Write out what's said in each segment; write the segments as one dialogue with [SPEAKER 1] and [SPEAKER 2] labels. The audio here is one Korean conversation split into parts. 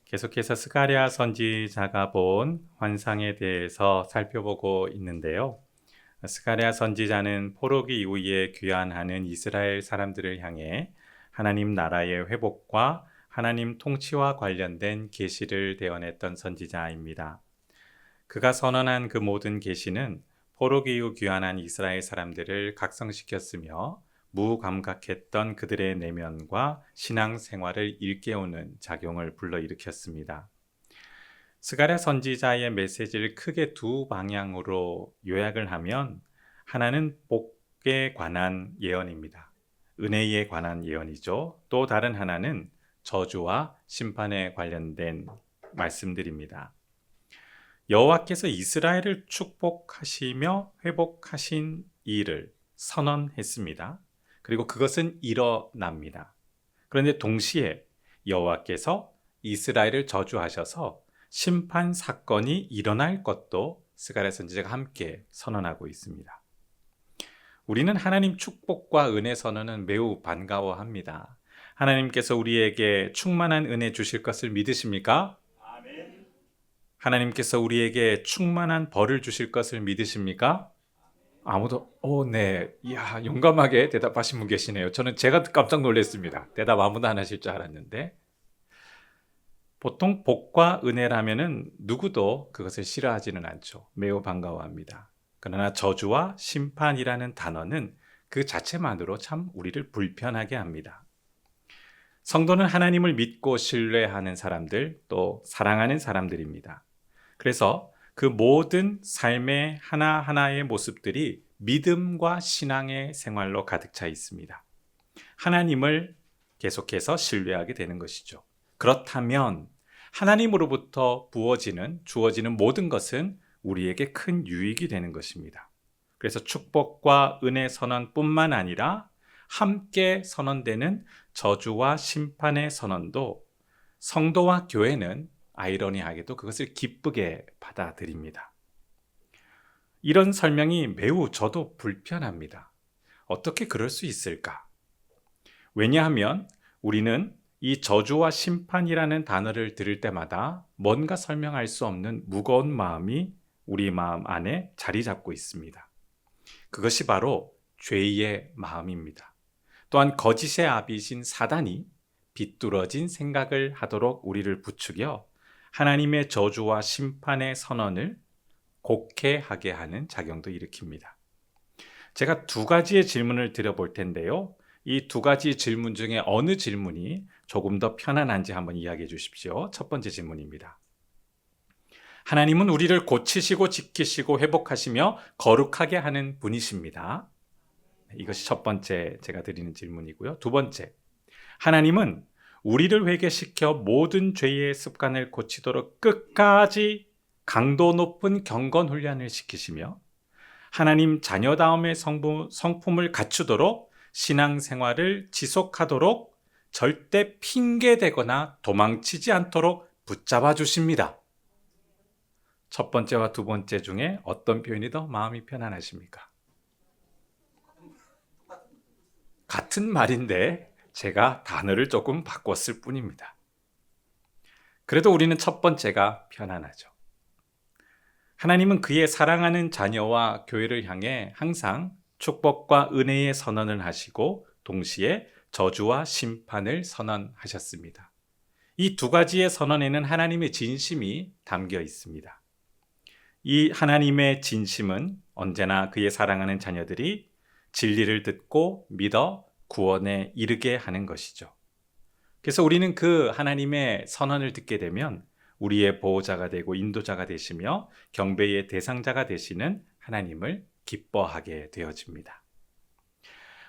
[SPEAKER 1] 계속해서 스가랴 선지자가 본 환상에 대해서 살펴보고 있는데요. 스가랴 선지자는 포로기 이후에 귀환하는 이스라엘 사람들을 향해 하나님 나라의 회복과 하나님 통치와 관련된 계시를 대언했던 선지자입니다. 그가 선언한 그 모든 계시는 포로기 이후 귀환한 이스라엘 사람들을 각성시켰으며 무감각했던 그들의 내면과 신앙생활을 일깨우는 작용을 불러일으켰습니다. 스가랴 선지자의 메시지를 크게 두 방향으로 요약을 하면 하나는 복에 관한 예언입니다. 은혜에 관한 예언이죠. 또 다른 하나는 저주와 심판에 관련된 말씀들입니다. 여호와께서 이스라엘을 축복하시며 회복하신 일을 선언했습니다. 그리고 그것은 일어납니다. 그런데 동시에 여호와께서 이스라엘을 저주하셔서 심판 사건이 일어날 것도 스가랴 선지자가 함께 선언하고 있습니다. 우리는 하나님 축복과 은혜 선언은 매우 반가워합니다. 하나님께서 우리에게 충만한 은혜 주실 것을 믿으십니까? 하나님께서 우리에게 충만한 벌을 주실 것을 믿으십니까? 아무도 네. 이야, 용감하게 대답하신 분 계시네요. 제가 깜짝 놀랐습니다. 대답 아무도 안 하실 줄 알았는데. 보통 복과 은혜라면은 누구도 그것을 싫어하지는 않죠. 매우 반가워합니다. 그러나 저주와 심판이라는 단어는 그 자체만으로 참 우리를 불편하게 합니다. 성도는 하나님을 믿고 신뢰하는 사람들, 또 사랑하는 사람들입니다. 그래서 그 모든 삶의 하나하나의 모습들이 믿음과 신앙의 생활로 가득 차 있습니다. 하나님을 계속해서 신뢰하게 되는 것이죠. 그렇다면 하나님으로부터 주어지는 모든 것은 우리에게 큰 유익이 되는 것입니다. 그래서 축복과 은혜 선언뿐만 아니라 함께 선언되는 저주와 심판의 선언도 성도와 교회는 아이러니하게도 그것을 기쁘게 받아들입니다. 이런 설명이 매우 저도 불편합니다. 어떻게 그럴 수 있을까? 왜냐하면 우리는 이 저주와 심판이라는 단어를 들을 때마다 뭔가 설명할 수 없는 무거운 마음이 우리 마음 안에 자리 잡고 있습니다. 그것이 바로 죄의 마음입니다. 또한 거짓의 아비신 사단이 비뚤어진 생각을 하도록 우리를 부추겨 하나님의 저주와 심판의 선언을 곡해하게 하는 작용도 일으킵니다. 제가 두 가지의 질문을 드려볼 텐데요. 이 두 가지 질문 중에 어느 질문이 조금 더 편안한지 한번 이야기해 주십시오. 첫 번째 질문입니다. 하나님은 우리를 고치시고 지키시고 회복하시며 거룩하게 하는 분이십니다. 이것이 첫 번째 제가 드리는 질문이고요. 두 번째, 하나님은 우리를 회개시켜 모든 죄의 습관을 고치도록 끝까지 강도 높은 경건 훈련을 시키시며 하나님 자녀다움의 성품을 갖추도록 신앙생활을 지속하도록 절대 핑계대거나 도망치지 않도록 붙잡아 주십니다. 첫 번째와 두 번째 중에 어떤 표현이 더 마음이 편안하십니까? 같은 말인데 제가 단어를 조금 바꿨을 뿐입니다. 그래도 우리는 첫 번째가 편안하죠. 하나님은 그의 사랑하는 자녀와 교회를 향해 항상 축복과 은혜의 선언을 하시고 동시에 저주와 심판을 선언하셨습니다. 이 두 가지의 선언에는 하나님의 진심이 담겨 있습니다. 이 하나님의 진심은 언제나 그의 사랑하는 자녀들이 진리를 듣고 믿어 구원에 이르게 하는 것이죠. 그래서 우리는 그 하나님의 선언을 듣게 되면 우리의 보호자가 되고 인도자가 되시며 경배의 대상자가 되시는 하나님을 기뻐하게 되어집니다.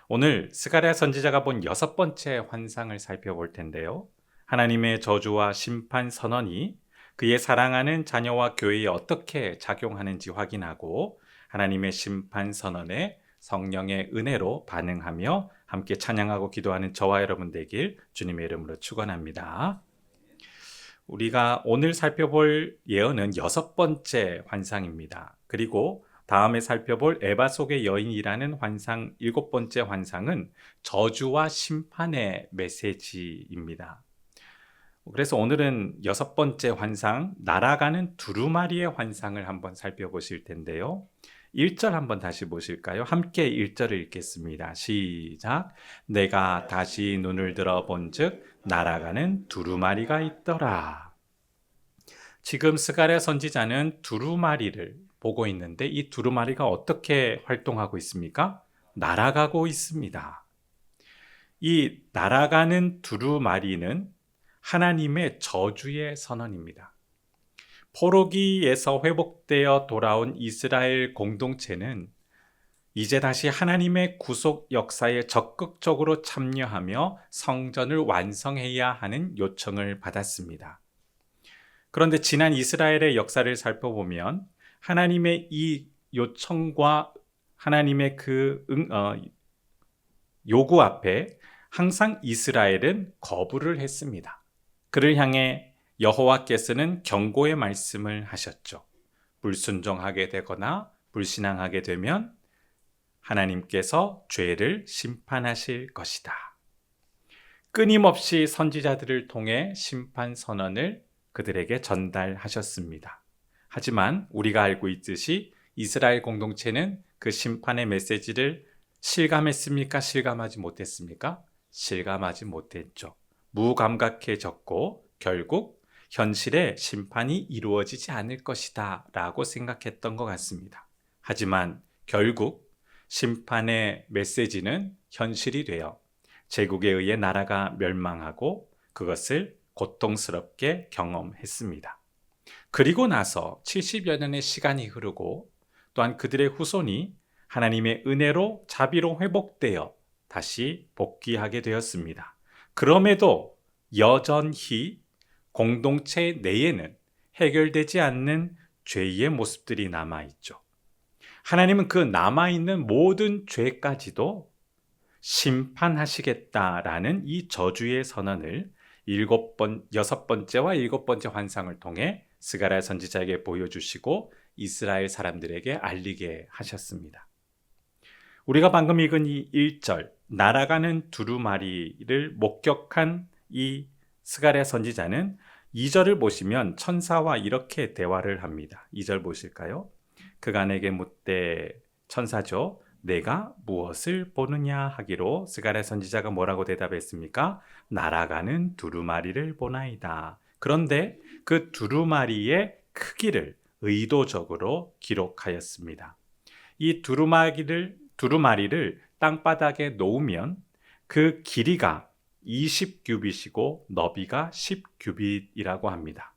[SPEAKER 1] 오늘 스가랴 선지자가 본 여섯 번째 환상을 살펴볼 텐데요. 하나님의 저주와 심판 선언이 그의 사랑하는 자녀와 교회에 어떻게 작용하는지 확인하고 하나님의 심판 선언에 성령의 은혜로 반응하며 함께 찬양하고 기도하는 저와 여러분 되길 주님의 이름으로 축원합니다. 우리가 오늘 살펴볼 예언은 여섯 번째 환상입니다. 그리고 다음에 살펴볼 에바 속의 여인이라는 환상, 일곱 번째 환상은 저주와 심판의 메시지입니다. 그래서 오늘은 여섯 번째 환상, 날아가는 두루마리의 환상을 한번 살펴보실 텐데요. 1절 한번 다시 보실까요? 함께 1절을 읽겠습니다. 시작. 내가 다시 눈을 들어 본즉 날아가는 두루마리가 있더라. 지금 스가랴 선지자는 두루마리를 보고 있는데 이 두루마리가 어떻게 활동하고 있습니까? 날아가고 있습니다. 이 날아가는 두루마리는 하나님의 저주의 선언입니다. 포로기에서 회복되어 돌아온 이스라엘 공동체는 이제 다시 하나님의 구속 역사에 적극적으로 참여하며 성전을 완성해야 하는 요청을 받았습니다. 그런데 지난 이스라엘의 역사를 살펴보면 하나님의 이 요청과 하나님의 요구 앞에 항상 이스라엘은 거부를 했습니다. 그를 향해 여호와께서는 경고의 말씀을 하셨죠. 불순종하게 되거나 불신앙하게 되면 하나님께서 죄를 심판하실 것이다. 끊임없이 선지자들을 통해 심판 선언을 그들에게 전달하셨습니다. 하지만 우리가 알고 있듯이 이스라엘 공동체는 그 심판의 메시지를 실감했습니까? 실감하지 못했습니까? 실감하지 못했죠. 무감각해졌고 결국 현실에 심판이 이루어지지 않을 것이다 라고 생각했던 것 같습니다. 하지만 결국 심판의 메시지는 현실이 되어 제국에 의해 나라가 멸망하고 그것을 고통스럽게 경험했습니다. 그리고 나서 70여 년의 시간이 흐르고 또한 그들의 후손이 하나님의 은혜로 자비로 회복되어 다시 복귀하게 되었습니다. 그럼에도 여전히 공동체 내에는 해결되지 않는 죄의 모습들이 남아있죠. 하나님은 그 남아있는 모든 죄까지도 심판하시겠다라는 이 저주의 선언을 여섯 번째와 일곱 번째 환상을 통해 스가랴 선지자에게 보여주시고 이스라엘 사람들에게 알리게 하셨습니다. 우리가 방금 읽은 이 1절, 날아가는 두루마리를 목격한 이 스가랴 선지자는 2절을 보시면 천사와 이렇게 대화를 합니다. 2절 보실까요? 그가 내게 묻되 천사죠. 내가 무엇을 보느냐 하기로 스가랴 선지자가 뭐라고 대답했습니까? 날아가는 두루마리를 보나이다. 그런데 그 두루마리의 크기를 의도적으로 기록하였습니다. 이 두루마리를 땅바닥에 놓으면 그 길이가 20규빗이고 너비가 10규빗이라고 합니다.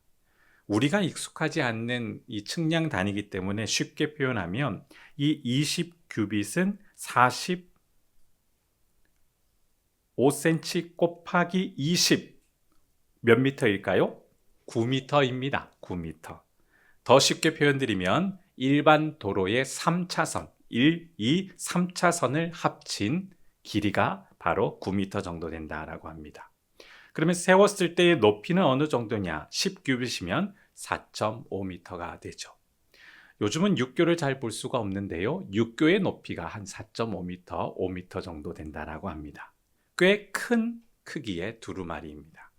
[SPEAKER 1] 우리가 익숙하지 않는 이 측량 단위이기 때문에 쉽게 표현하면 이 20규빗은 45cm 곱하기 20 몇 미터일까요? 9미터입니다. 9미터. 더 쉽게 표현드리면 일반 도로의 3차선, 3차선을 합친 길이가 바로 9미터 정도 된다라고 합니다. 그러면 세웠을 때의 높이는 어느 정도냐? 10규빗이면 4.5m가 되죠. 요즘은 육교를 잘 볼 수가 없는데요. 육교의 높이가 한 4.5m, 5m 정도 된다라고 합니다. 꽤 큰 크기의 두루마리입니다.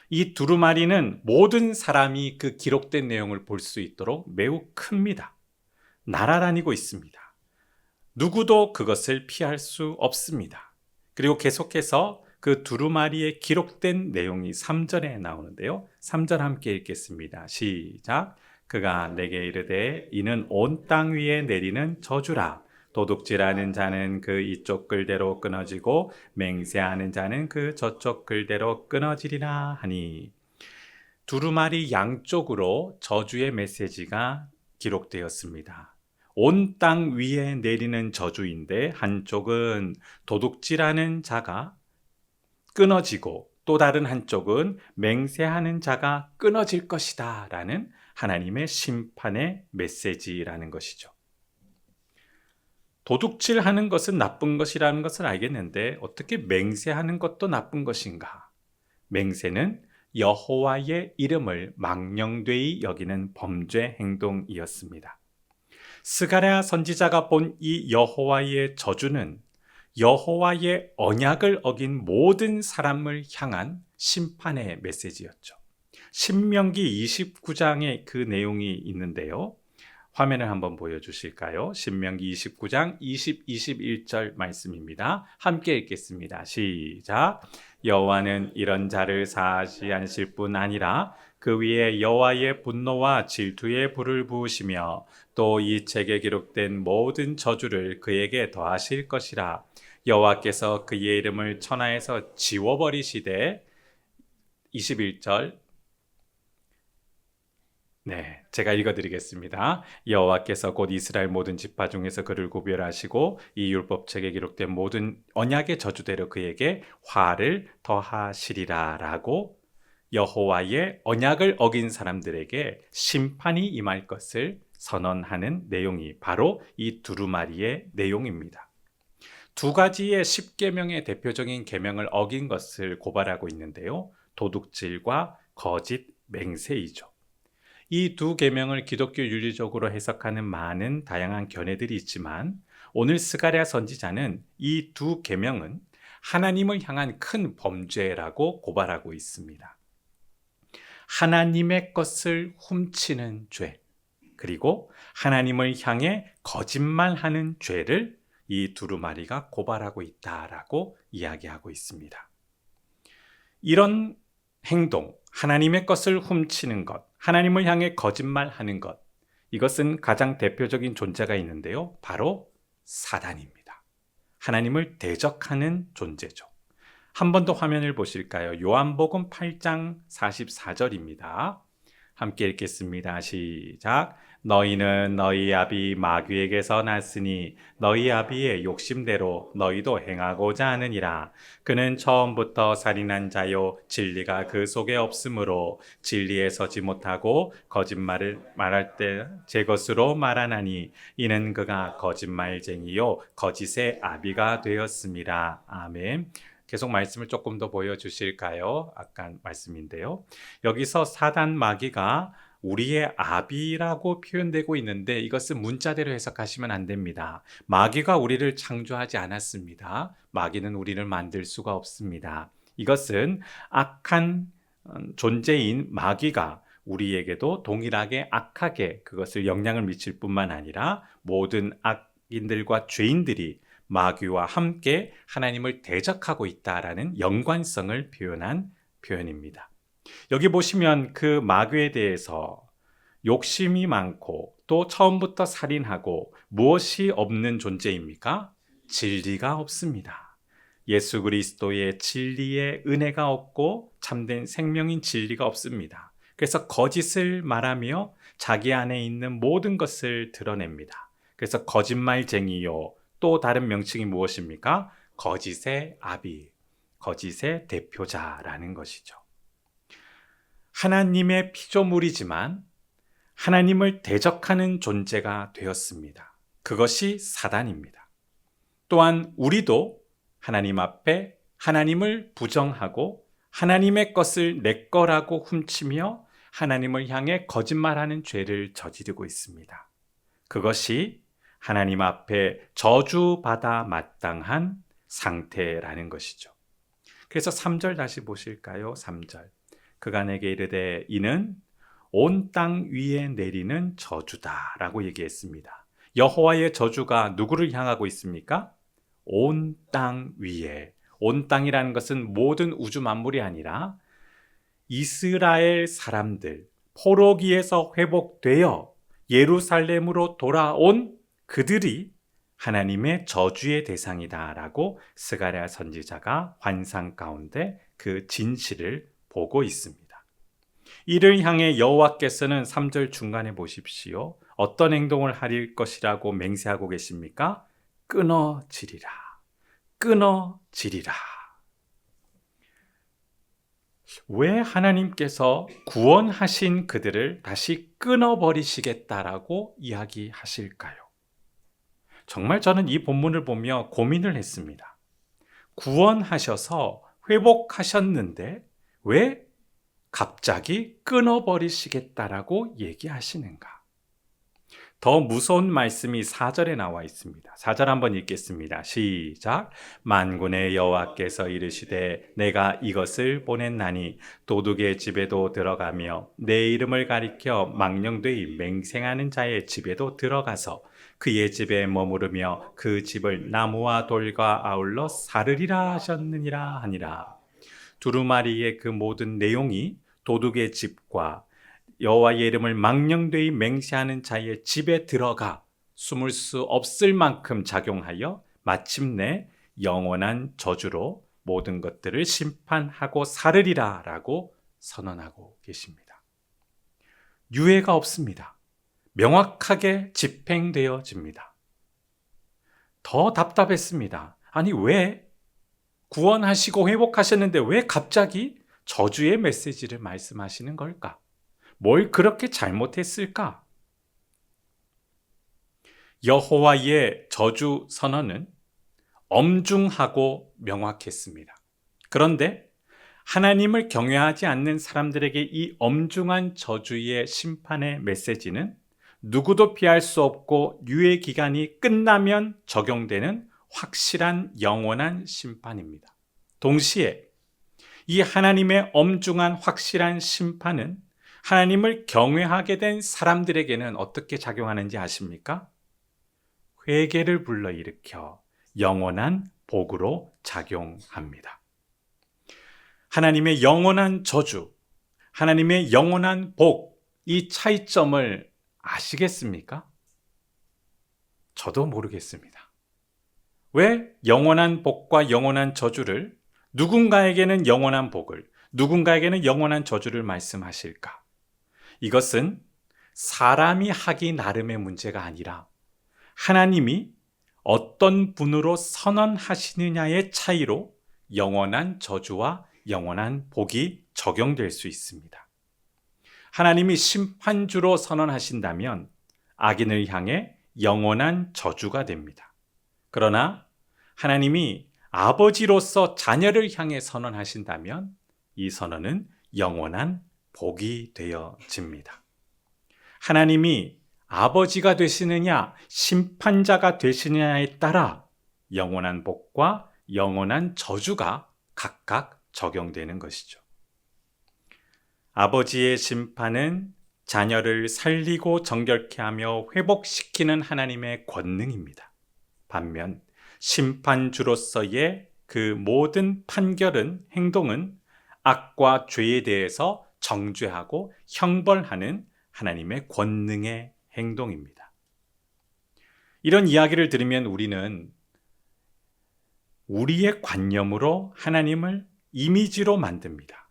[SPEAKER 1] 이 두루마리는 모든 사람이 그 기록된 내용을 볼 수 있도록 매우 큽니다. 날아다니고 있습니다. 누구도 그것을 피할 수 없습니다. 그리고 계속해서 그 두루마리에 기록된 내용이 3절에 나오는데요. 3절 함께 읽겠습니다. 시작. 그가 내게 이르되 이는 온 땅 위에 내리는 저주라. 도둑질하는 자는 그 이쪽 글대로 끊어지고 맹세하는 자는 그 저쪽 글대로 끊어지리라 하니, 두루마리 양쪽으로 저주의 메시지가 기록되었습니다. 온 땅 위에 내리는 저주인데 한쪽은 도둑질하는 자가 끊어지고 또 다른 한쪽은 맹세하는 자가 끊어질 것이다 라는 하나님의 심판의 메시지라는 것이죠. 도둑질하는 것은 나쁜 것이라는 것을 알겠는데 어떻게 맹세하는 것도 나쁜 것인가? 맹세는 여호와의 이름을 망령되이 여기는 범죄 행동이었습니다. 스가랴 선지자가 본 이 여호와의 저주는 여호와의 언약을 어긴 모든 사람을 향한 심판의 메시지였죠. 신명기 29장에 그 내용이 있는데요. 화면을 한번 보여주실까요? 신명기 29장 20, 21절 말씀입니다. 함께 읽겠습니다. 시작. 여호와는 이런 자를 사하지 않으실 뿐 아니라 그 위에 여호와의 분노와 질투의 불을 부으시며 또 이 책에 기록된 모든 저주를 그에게 더하실 것이라. 여호와께서 그의 이름을 천하에서 지워버리시되 21절 네, 제가 읽어드리겠습니다. 여호와께서 곧 이스라엘 모든 지파 중에서 그를 구별하시고 이 율법책에 기록된 모든 언약의 저주대로 그에게 화를 더하시리라라고 여호와의 언약을 어긴 사람들에게 심판이 임할 것을 선언하는 내용이 바로 이 두루마리의 내용입니다. 두 가지의 10계명의 대표적인 계명을 어긴 것을 고발하고 있는데요. 도둑질과 거짓 맹세이죠. 이 두 계명을 기독교 윤리적으로 해석하는 많은 다양한 견해들이 있지만 오늘 스가랴 선지자는 이 두 계명은 하나님을 향한 큰 범죄라고 고발하고 있습니다. 하나님의 것을 훔치는 죄, 그리고 하나님을 향해 거짓말하는 죄를 이 두루마리가 고발하고 있다라고 이야기하고 있습니다. 이런 행동, 하나님의 것을 훔치는 것, 하나님을 향해 거짓말하는 것, 이것은 가장 대표적인 존재가 있는데요. 바로 사단입니다. 하나님을 대적하는 존재죠. 한 번 더 화면을 보실까요? 요한복음 8장 44절입니다. 함께 읽겠습니다. 시작. 너희는 너희 아비 마귀에게서 났으니 너희 아비의 욕심대로 너희도 행하고자 하느니라. 그는 처음부터 살인한 자요 진리가 그 속에 없으므로 진리에 서지 못하고 거짓말을 말할 때 제 것으로 말하나니 이는 그가 거짓말쟁이요 거짓의 아비가 되었습니다. 아멘. 계속 말씀을 조금 더 보여주실까요? 아까 말씀인데요. 여기서 사단 마귀가 우리의 아비라고 표현되고 있는데 이것은 문자대로 해석하시면 안 됩니다. 마귀가 우리를 창조하지 않았습니다. 마귀는 우리를 만들 수가 없습니다. 이것은 악한 존재인 마귀가 우리에게도 동일하게 악하게 그것을 영향을 미칠 뿐만 아니라 모든 악인들과 죄인들이 마귀와 함께 하나님을 대적하고 있다라는 연관성을 표현한 표현입니다. 여기 보시면 그 마귀에 대해서 욕심이 많고 또 처음부터 살인하고 무엇이 없는 존재입니까? 진리가 없습니다. 예수 그리스도의 진리의 은혜가 없고 참된 생명인 진리가 없습니다. 그래서 거짓을 말하며 자기 안에 있는 모든 것을 드러냅니다. 그래서 거짓말쟁이요. 또 다른 명칭이 무엇입니까? 거짓의 아비, 거짓의 대표자라는 것이죠. 하나님의 피조물이지만 하나님을 대적하는 존재가 되었습니다. 그것이 사단입니다. 또한 우리도 하나님 앞에 하나님을 부정하고 하나님의 것을 내 거라고 훔치며 하나님을 향해 거짓말하는 죄를 저지르고 있습니다. 그것이 하나님 앞에 저주받아 마땅한 상태라는 것이죠. 그래서 3절 다시 보실까요? 3절. 그가 내게 이르되 이는 온 땅 위에 내리는 저주다라고 얘기했습니다. 여호와의 저주가 누구를 향하고 있습니까? 온 땅 위에. 온 땅이라는 것은 모든 우주 만물이 아니라 이스라엘 사람들, 포로기에서 회복되어 예루살렘으로 돌아온 그들이 하나님의 저주의 대상이다라고 스가랴 선지자가 환상 가운데 그 진실을 보고 있습니다. 이를 향해 여호와께서는 3절 중간에 보십시오. 어떤 행동을 할 것이라고 맹세하고 계십니까? 끊어지리라. 끊어지리라. 왜 하나님께서 구원하신 그들을 다시 끊어버리시겠다라고 이야기하실까요? 정말 저는 이 본문을 보며 고민을 했습니다. 구원하셔서 회복하셨는데 왜 갑자기 끊어버리시겠다라고 얘기하시는가? 더 무서운 말씀이 4절에 나와 있습니다. 4절 한번 읽겠습니다. 시작. 만군의 여호와께서 이르시되 내가 이것을 보냈나니 도둑의 집에도 들어가며 내 이름을 가리켜 망령되이 맹생하는 자의 집에도 들어가서 그의 집에 머무르며 그 집을 나무와 돌과 아울러 사르리라 하셨느니라 하니라. 두루마리의 그 모든 내용이 도둑의 집과 여호와의 이름을 망령되이 맹세하는 자의 집에 들어가 숨을 수 없을 만큼 작용하여 마침내 영원한 저주로 모든 것들을 심판하고 사르리라 라고 선언하고 계십니다. 유예가 없습니다. 명확하게 집행되어집니다. 더 답답했습니다. 아니 왜 구원하시고 회복하셨는데 왜 갑자기 저주의 메시지를 말씀하시는 걸까? 뭘 그렇게 잘못했을까? 여호와의 저주 선언은 엄중하고 명확했습니다. 그런데 하나님을 경외하지 않는 사람들에게 이 엄중한 저주의 심판의 메시지는 누구도 피할 수 없고 유예 기간이 끝나면 적용되는 확실한 영원한 심판입니다. 동시에 이 하나님의 엄중한 확실한 심판은 하나님을 경외하게 된 사람들에게는 어떻게 작용하는지 아십니까? 회개를 불러일으켜 영원한 복으로 작용합니다. 하나님의 영원한 저주, 하나님의 영원한 복, 이 차이점을 아시겠습니까? 저도 모르겠습니다. 왜 영원한 복과 영원한 저주를 누군가에게는 영원한 복을, 누군가에게는 영원한 저주를 말씀하실까? 이것은 사람이 하기 나름의 문제가 아니라 하나님이 어떤 분으로 선언하시느냐의 차이로 영원한 저주와 영원한 복이 적용될 수 있습니다. 하나님이 심판주로 선언하신다면 악인을 향해 영원한 저주가 됩니다. 그러나 하나님이 아버지로서 자녀를 향해 선언하신다면 이 선언은 영원한 복이 되어집니다. 하나님이 아버지가 되시느냐, 심판자가 되시느냐에 따라 영원한 복과 영원한 저주가 각각 적용되는 것이죠. 아버지의 심판은 자녀를 살리고 정결케 하며 회복시키는 하나님의 권능입니다. 반면 심판주로서의 그 모든 판결은, 행동은 악과 죄에 대해서 정죄하고 형벌하는 하나님의 권능의 행동입니다. 이런 이야기를 들으면 우리는 우리의 관념으로 하나님을 이미지로 만듭니다.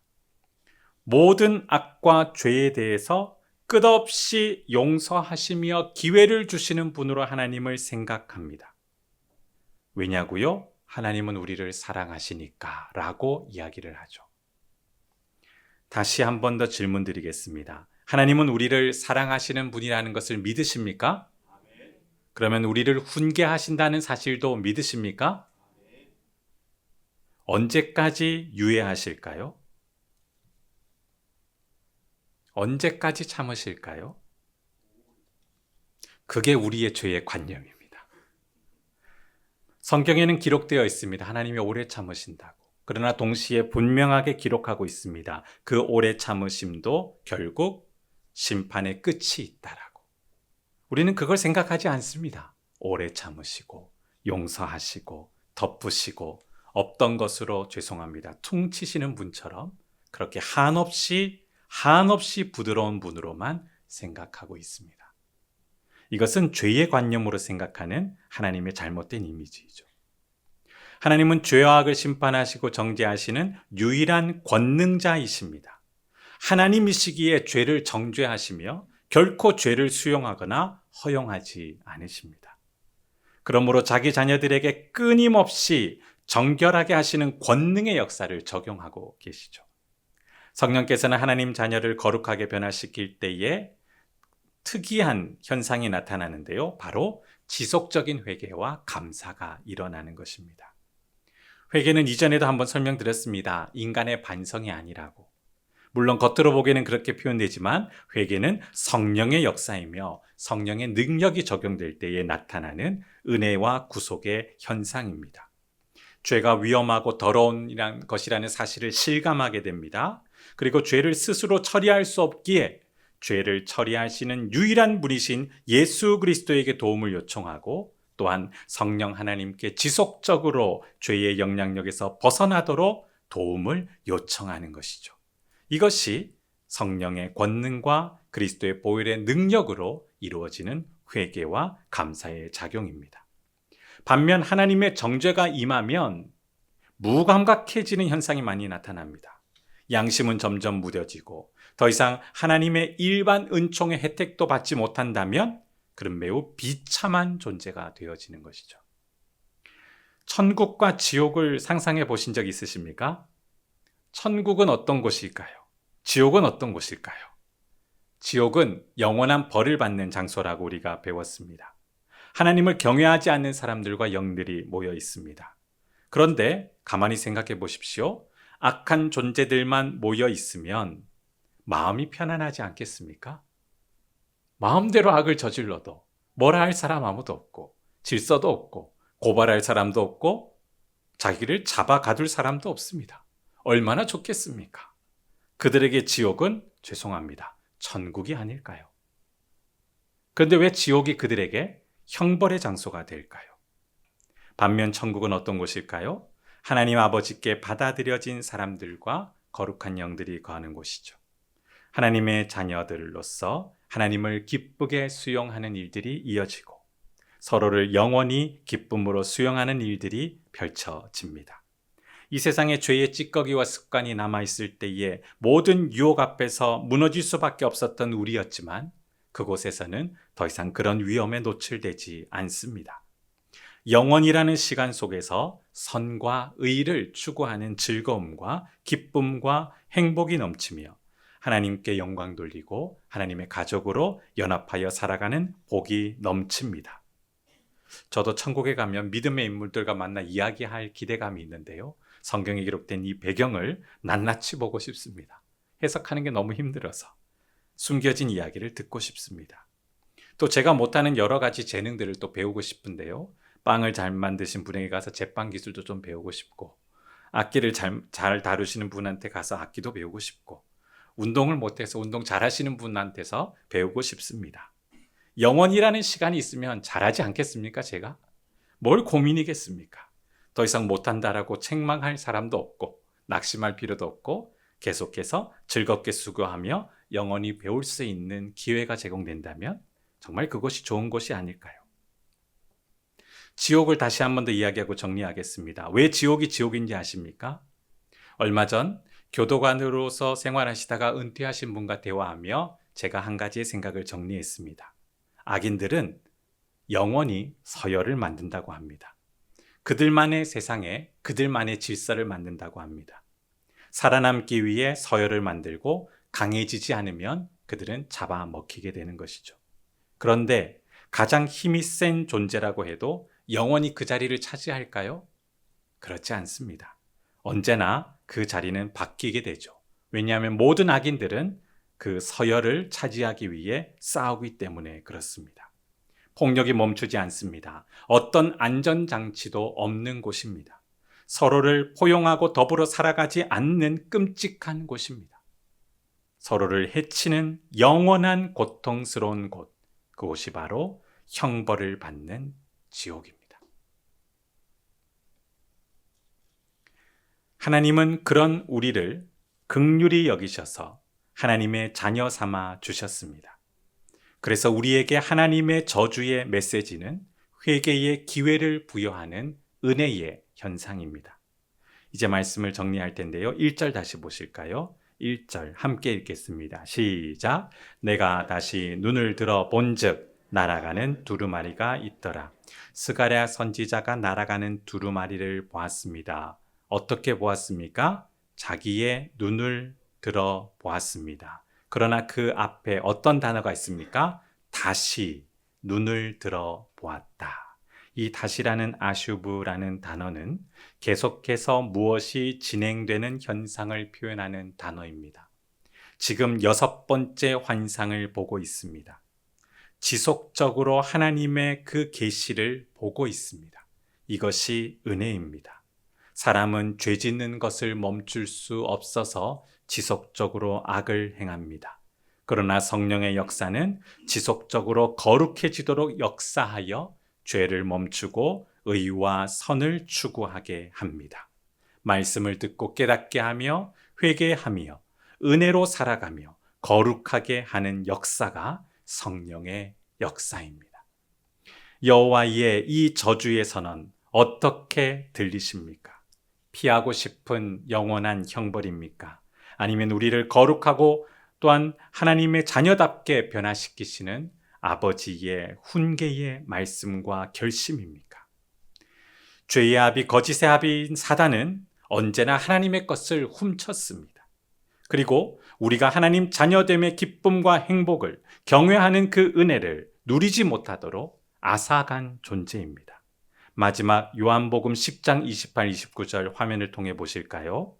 [SPEAKER 1] 모든 악과 죄에 대해서 끝없이 용서하시며 기회를 주시는 분으로 하나님을 생각합니다. 왜냐고요? 하나님은 우리를 사랑하시니까 라고 이야기를 하죠. 다시 한 번 더 질문 드리겠습니다. 하나님은 우리를 사랑하시는 분이라는 것을 믿으십니까? 그러면 우리를 훈계하신다는 사실도 믿으십니까? 언제까지 유예하실까요? 언제까지 참으실까요? 그게 우리의 죄의 관념입니다. 성경에는 기록되어 있습니다. 하나님이 오래 참으신다고. 그러나 동시에 분명하게 기록하고 있습니다. 그 오래 참으심도 결국 심판의 끝이 있다라고. 우리는 그걸 생각하지 않습니다. 오래 참으시고 용서하시고 덮으시고 없던 것으로 죄송합니다. 퉁치시는 분처럼 그렇게 한없이 부드러운 분으로만 생각하고 있습니다. 이것은 죄의 관념으로 생각하는 하나님의 잘못된 이미지이죠. 하나님은 죄와 악을 심판하시고 정죄하시는 유일한 권능자이십니다. 하나님이시기에 죄를 정죄하시며 결코 죄를 수용하거나 허용하지 않으십니다. 그러므로 자기 자녀들에게 끊임없이 정결하게 하시는 권능의 역사를 적용하고 계시죠. 성령께서는 하나님 자녀를 거룩하게 변화시킬 때에 특이한 현상이 나타나는데요. 바로 지속적인 회개와 감사가 일어나는 것입니다. 회개는 이전에도 한번 설명드렸습니다. 인간의 반성이 아니라고. 물론 겉으로 보기에는 그렇게 표현되지만 회개는 성령의 역사이며 성령의 능력이 적용될 때에 나타나는 은혜와 구속의 현상입니다. 죄가 위험하고 더러운 것이라는 사실을 실감하게 됩니다. 그리고 죄를 스스로 처리할 수 없기에 죄를 처리하시는 유일한 분이신 예수 그리스도에게 도움을 요청하고 또한 성령 하나님께 지속적으로 죄의 영향력에서 벗어나도록 도움을 요청하는 것이죠. 이것이 성령의 권능과 그리스도의 보혈의 능력으로 이루어지는 회개와 감사의 작용입니다. 반면 하나님의 정죄가 임하면 무감각해지는 현상이 많이 나타납니다. 양심은 점점 무뎌지고 더 이상 하나님의 일반 은총의 혜택도 받지 못한다면 그런 매우 비참한 존재가 되어지는 것이죠. 천국과 지옥을 상상해 보신 적 있으십니까? 천국은 어떤 곳일까요? 지옥은 어떤 곳일까요? 지옥은 영원한 벌을 받는 장소라고 우리가 배웠습니다. 하나님을 경외하지 않는 사람들과 영들이 모여 있습니다. 그런데 가만히 생각해 보십시오. 악한 존재들만 모여 있으면 마음이 편안하지 않겠습니까? 마음대로 악을 저질러도 뭐라 할 사람 아무도 없고 질서도 없고 고발할 사람도 없고 자기를 잡아 가둘 사람도 없습니다. 얼마나 좋겠습니까? 그들에게 지옥은 죄송합니다. 천국이 아닐까요? 그런데 왜 지옥이 그들에게 형벌의 장소가 될까요? 반면 천국은 어떤 곳일까요? 하나님 아버지께 받아들여진 사람들과 거룩한 영들이 거하는 곳이죠. 하나님의 자녀들로서 하나님을 기쁘게 수용하는 일들이 이어지고 서로를 영원히 기쁨으로 수용하는 일들이 펼쳐집니다. 이 세상에 죄의 찌꺼기와 습관이 남아있을 때에 모든 유혹 앞에서 무너질 수밖에 없었던 우리였지만 그곳에서는 더 이상 그런 위험에 노출되지 않습니다. 영원이라는 시간 속에서 선과 의를 추구하는 즐거움과 기쁨과 행복이 넘치며 하나님께 영광 돌리고 하나님의 가족으로 연합하여 살아가는 복이 넘칩니다. 저도 천국에 가면 믿음의 인물들과 만나 이야기할 기대감이 있는데요. 성경에 기록된 이 배경을 낱낱이 보고 싶습니다. 해석하는 게 너무 힘들어서 숨겨진 이야기를 듣고 싶습니다. 또 제가 못하는 여러 가지 재능들을 또 배우고 싶은데요. 빵을 잘 만드신 분에게 가서 제빵 기술도 좀 배우고 싶고 악기를 잘 다루시는 분한테 가서 악기도 배우고 싶고 운동을 못해서 운동 잘하시는 분한테서 배우고 싶습니다. 영원이라는 시간이 있으면 잘하지 않겠습니까? 제가? 뭘 고민이겠습니까? 더 이상 못한다라고 책망할 사람도 없고 낙심할 필요도 없고 계속해서 즐겁게 수고하며 영원히 배울 수 있는 기회가 제공된다면 정말 그것이 좋은 것이 아닐까요? 지옥을 다시 한 번 더 이야기하고 정리하겠습니다. 왜 지옥이 지옥인지 아십니까? 얼마 전 교도관으로서 생활하시다가 은퇴하신 분과 대화하며 제가 한 가지의 생각을 정리했습니다. 악인들은 영원히 서열을 만든다고 합니다. 그들만의 세상에 그들만의 질서를 만든다고 합니다. 살아남기 위해 서열을 만들고 강해지지 않으면 그들은 잡아먹히게 되는 것이죠. 그런데 가장 힘이 센 존재라고 해도 영원히 그 자리를 차지할까요? 그렇지 않습니다. 언제나 그 자리는 바뀌게 되죠. 왜냐하면 모든 악인들은 그 서열을 차지하기 위해 싸우기 때문에 그렇습니다. 폭력이 멈추지 않습니다. 어떤 안전장치도 없는 곳입니다. 서로를 포용하고 더불어 살아가지 않는 끔찍한 곳입니다. 서로를 해치는 영원한 고통스러운 곳, 그곳이 바로 형벌을 받는 지옥입니다. 하나님은 그런 우리를 긍휼히 여기셔서 하나님의 자녀 삼아 주셨습니다. 그래서 우리에게 하나님의 저주의 메시지는 회개의 기회를 부여하는 은혜의 현상입니다. 이제 말씀을 정리할 텐데요. 1절 다시 보실까요? 1절 함께 읽겠습니다. 시작. 내가 다시 눈을 들어 본즉 날아가는 두루마리가 있더라. 스가랴 선지자가 날아가는 두루마리를 보았습니다. 어떻게 보았습니까? 자기의 눈을 들어 보았습니다. 그러나 그 앞에 어떤 단어가 있습니까? 다시 눈을 들어 보았다. 이 다시라는 아슈브라는 단어는 계속해서 무엇이 진행되는 현상을 표현하는 단어입니다. 지금 6번째 환상을 보고 있습니다. 지속적으로 하나님의 그 계시를 보고 있습니다. 이것이 은혜입니다. 사람은 죄 짓는 것을 멈출 수 없어서 지속적으로 악을 행합니다. 그러나 성령의 역사는 지속적으로 거룩해지도록 역사하여 죄를 멈추고 의와 선을 추구하게 합니다. 말씀을 듣고 깨닫게 하며 회개하며 은혜로 살아가며 거룩하게 하는 역사가 성령의 역사입니다. 여호와의 이 저주의 선언 어떻게 들리십니까? 피하고 싶은 영원한 형벌입니까? 아니면 우리를 거룩하고 또한 하나님의 자녀답게 변화시키시는 아버지의 훈계의 말씀과 결심입니까? 죄의 아비 거짓의 아비인 사단은 언제나 하나님의 것을 훔쳤습니다. 그리고 우리가 하나님 자녀됨의 기쁨과 행복을 경외하는 그 은혜를 누리지 못하도록 앗아간 존재입니다. 마지막 요한복음 10장 28, 29절 화면을 통해 보실까요?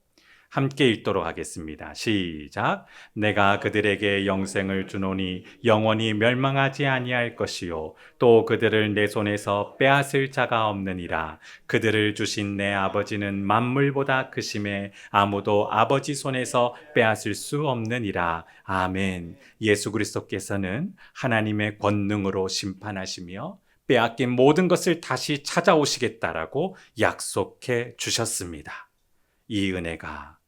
[SPEAKER 1] 함께 읽도록 하겠습니다. 시작. 내가 그들에게 영생을 주노니 영원히 멸망하지 아니할 것이요 또 그들을 내 손에서 빼앗을 자가 없느니라. 그들을 주신 내 아버지는 만물보다 크심에 아무도 아버지 손에서 빼앗을 수 없느니라. 아멘. 예수 그리스도께서는 하나님의 권능으로 심판하시며 빼앗긴 모든 것을 다시 찾아오시겠다라고 약속해 주셨습니다. 이 은혜가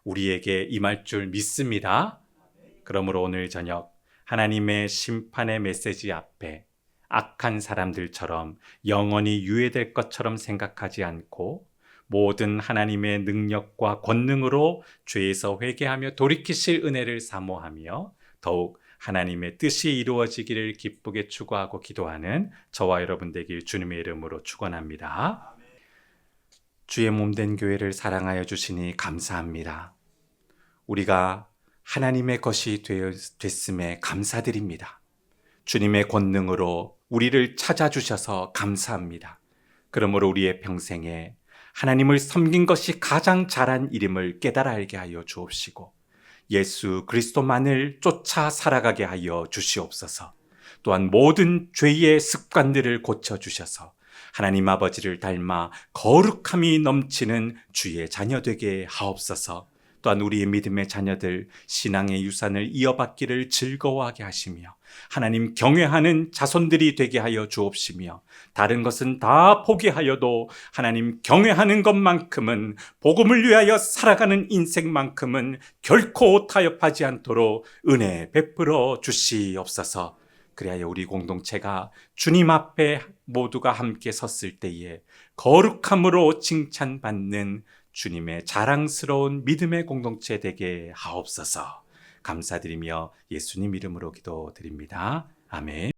[SPEAKER 1] 우리에게 임할 줄 믿습니다. 그러므로 오늘 저녁 하나님의 심판의 메시지 앞에 악한 사람들처럼 영원히 유예될 것처럼 생각하지 않고 모든 하나님의 능력과 권능으로 죄에서 회개하며 돌이키실 은혜를 사모하며 더욱 하나님의 뜻이 이루어지기를 기쁘게 추구하고 기도하는 저와 여러분 되길 주님의 이름으로 축원합니다. 주의 몸된 교회를 사랑하여 주시니 감사합니다. 우리가 하나님의 것이 됐음에 감사드립니다. 주님의 권능으로 우리를 찾아주셔서 감사합니다. 그러므로 우리의 평생에 하나님을 섬긴 것이 가장 잘한 일임을 깨달아 알게 하여 주옵시고 예수 그리스도만을 쫓아 살아가게 하여 주시옵소서. 또한 모든 죄의 습관들을 고쳐주셔서 하나님 아버지를 닮아 거룩함이 넘치는 주의 자녀 되게 하옵소서. 또한 우리의 믿음의 자녀들 신앙의 유산을 이어받기를 즐거워하게 하시며 하나님 경외하는 자손들이 되게 하여 주옵시며 다른 것은 다 포기하여도 하나님 경외하는 것만큼은 복음을 위하여 살아가는 인생만큼은 결코 타협하지 않도록 은혜 베풀어 주시옵소서. 그리하여 우리 공동체가 주님 앞에 모두가 함께 섰을 때에 거룩함으로 칭찬받는 주님의 자랑스러운 믿음의 공동체 되게 하옵소서. 감사드리며 예수님 이름으로 기도드립니다. 아멘.